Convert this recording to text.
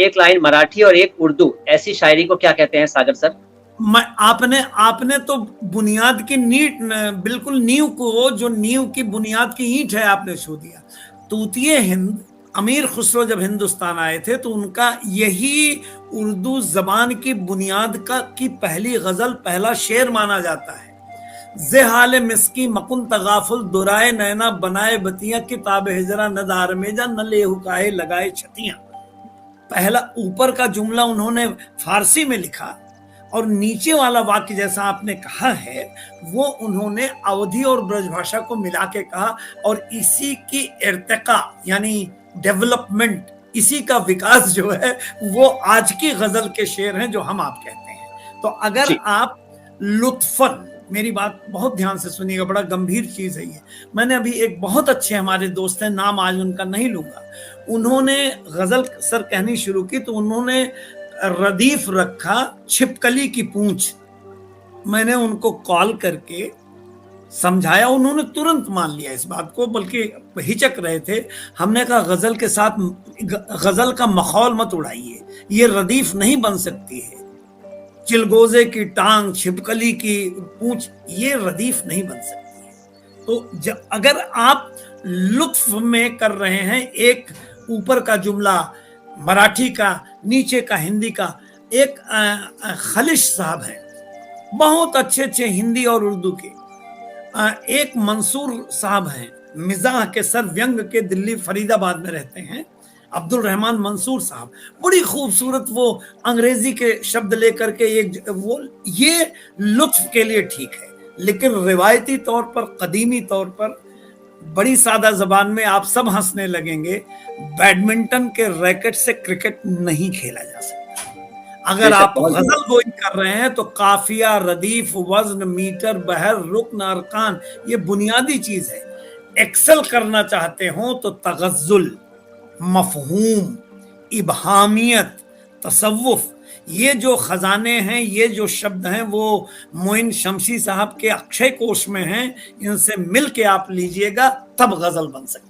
ایک لائن مراٹھی اور ایک اردو، ایسی شاعری کو کیا کہتے ہیں ساگر سر؟ آپ نے تو بنیاد کی بالکل نیو کو، جو نیو کی بنیاد کی اینٹ ہے، آپ نے چھو دیا. طوطئ ہند امیر خسرو جب ہندوستان آئے تھے تو ان کا یہی اردو زبان کی بنیاد کی پہلی غزل، پہلا شعر مانا جاتا ہے. زِ حال مسکی مکن تغافل دورائے نینا بنائے بتیاں، کتاب ہجرا نہ دار میجا نہ لے حکائے لگائے چھتیاں. پہلا اوپر کا جملہ انہوں نے فارسی میں لکھا، اور نیچے والا واقع جیسا آپ نے کہا ہے وہ انہوں نے اودھی اور برج بھاشا کو ملا کے کہا، اور اسی کی ارتقاء یعنی ڈیولپمنٹ، اسی کا وکاس جو ہے وہ آج کی غزل کے شعر ہیں جو ہم آپ کہتے ہیں. تو اگر آپ لطفاً میری بات بہت دھیان سے سنیے گا، بڑا گمبھیر چیز ہے یہ. میں نے ابھی ایک بہت اچھے ہمارے دوست ہیں، نام آج ان کا نہیں لوں گا، انہوں نے غزل سر کہنی شروع کی تو انہوں نے ردیف رکھا چھپکلی کی پونچھ. میں نے ان کو کال کر کے سمجھایا، انہوں نے ترنت مان لیا اس بات کو، بلکہ ہچک رہے تھے. ہم نے کہا غزل کے ساتھ غزل کا مخول مت اڑائیے، یہ ردیف نہیں بن سکتی ہے. چلگوزے کی ٹانگ، چھپکلی کی پونچھ، یہ ردیف نہیں بن سکتی ہے. تو اگر آپ لطف میں کر رہے ہیں، ایک اوپر کا جملہ مراٹھی کا، نیچے کا ہندی کا. ایک خلش صاحب ہیں، بہت اچھے اچھے ہندی اور اردو کے. ایک منصور صاحب ہیں، مزاح کے سر ونگ کے، دلی فرید آباد میں رہتے ہیں، عبد الرحمان منصور صاحب. بڑی خوبصورت وہ انگریزی کے شبد لے کر کے یہ لطف کے لیے ٹھیک ہے، لیکن روایتی طور پر، قدیمی طور پر، بڑی سادہ زبان میں آپ سب ہنسنے لگیں گے، بیڈمنٹن کے ریکٹ سے کرکٹ نہیں کھیلا جا سکتا. اگر آپ غزل گوئی کر رہے ہیں تو قافیہ، ردیف، وزن، میٹر، بحر، رکن، ارکان، یہ بنیادی چیز ہے. ایکسل کرنا چاہتے ہوں تو تغزل، مفہوم، ابہامیت، تصوف، یہ جو خزانے ہیں، یہ جو شبد ہیں، وہ معین شمسی صاحب کے اکشے کوش میں ہیں. ان سے مل کے آپ لیجئے گا، تب غزل بن سکتی.